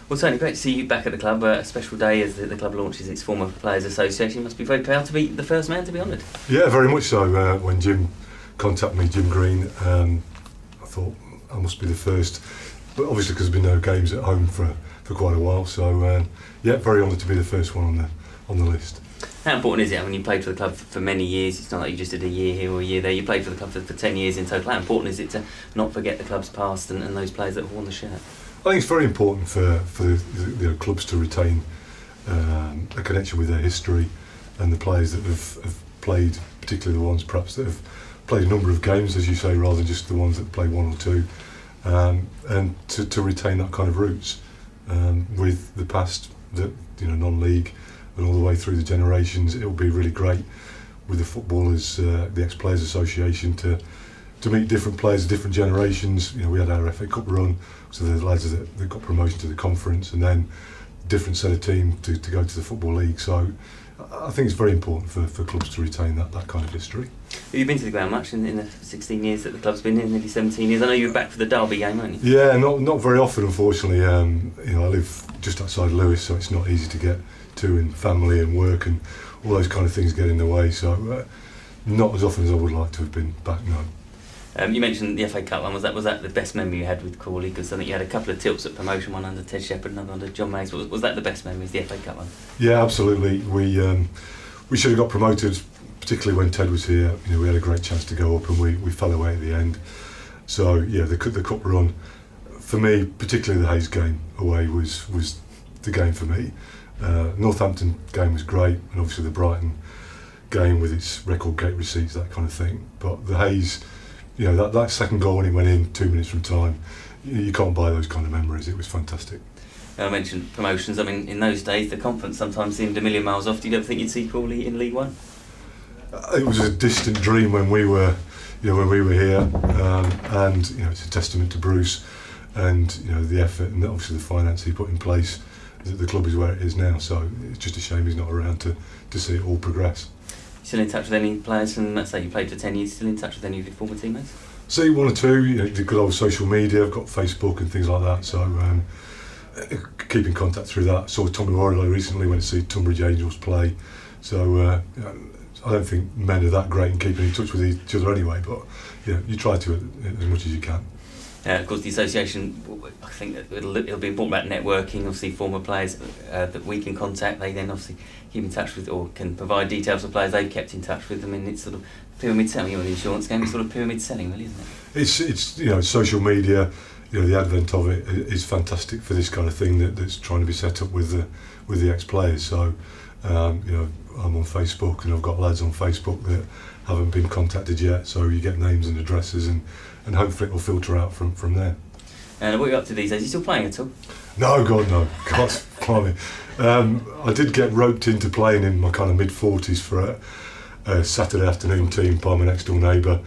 Well, Tony, great to see you back at the club. A special day as the club launches its former Players Association. You must be very proud to be the first man to be honoured. Yeah, very much so. When Jim contacted me, Jim Green, I thought I must be the first. But obviously, because there's been no games at home for quite a while, so yeah, very honoured to be the first one on the list. How important is it? I mean, you played for the club for many years. It's not like you just did a year here or a year there. You played for the club for 10 years in total. How important is it to not forget the club's past and those players that have worn the shirt? I think it's very important for the clubs to retain a connection with their history and the players that have played, particularly the ones perhaps that have played a number of games, as you say, rather than just the ones that play one or two, and to retain that kind of roots with the past, that non-league and all the way through the generations. It will be really great with the footballers, the ex-Players Association, to meet different players of different generations. We had our FA Cup run, so the lads that got promotion to the conference, and then different set of team to go to the Football League. So I think it's very important for clubs to retain that kind of history. Have you been to the ground much in the 16 years that the club's been in, nearly 17 years? I know you were back for the Derby game, weren't you? Yeah, not very often, unfortunately. I live just outside Lewes, so it's not easy to get to, and family and work and all those kind of things get in the way. So not as often as I would like to have been back, no. You mentioned the FA Cup one. Was that the best memory you had with Crawley? Because I think you had a couple of tilts at promotion, one under Ted Shepherd, another under John Mays. Was that the best memories, the FA Cup one? Yeah, absolutely. We should have got promoted, particularly when Ted was here. We had a great chance to go up, and we fell away at the end. So yeah, the cup run for me, particularly the Hayes game away, was the game for me. Northampton game was great, and obviously the Brighton game with its record gate receipts, that kind of thing. But the Hayes, that second goal when it went in 2 minutes from time, you can't buy those kind of memories. It was fantastic. I mentioned promotions. I mean, in those days, the conference sometimes seemed a million miles off. Did you ever think you'd see Crawley in League One? It was a distant dream when we were here, and it's a testament to Bruce and the effort and obviously the finance he put in place that the club is where it is now. So it's just a shame he's not around to see it all progress. Still in touch with any players from, let's say you played for 10 years, still in touch with any of your former teammates? See one or two, the good old social media. I've got Facebook and things like that, so keep in contact through that. Saw Tommy Warrilow recently, went to see Tunbridge Angels play, so I don't think men are that great in keeping in touch with each other anyway, but you try to as much as you can. Of course, the association, I think that it'll be important about networking. Obviously, former players that we can contact, they then obviously keep in touch with, or can provide details of players they've kept in touch with them. And it's sort of pyramid selling. In the insurance game, it's sort of pyramid selling, really, isn't it? It's social media. The advent of it is fantastic for this kind of thing that's trying to be set up with the ex-players. So I'm on Facebook, and I've got lads on Facebook that haven't been contacted yet. So you get names and addresses, and hopefully it will filter out from there. And what are you up to these days? Are you still playing at all? No, God, no. God, blimey. I did get roped into playing in my kind of mid-40s for a Saturday afternoon team by my next door neighbour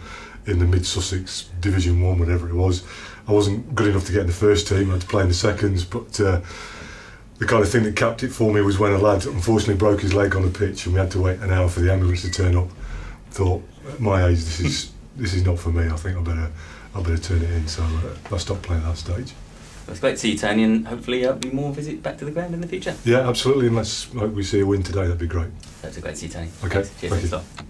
in the Mid-Sussex Division 1, whatever it was. I wasn't good enough to get in the first team. I had to play in the seconds, but the kind of thing that capped it for me was when a lad unfortunately broke his leg on the pitch, and we had to wait an hour for the ambulance to turn up. Thought, at my age, this is not for me. I think I better turn it in. So I stopped playing at that stage. Well, it's great to see you, Tony, and hopefully be more visits back to the ground in the future. Yeah, absolutely. And let's hope we see a win today. That'd be great. That's great to see you, Tony. Okay, Thanks. Cheers. Thank you.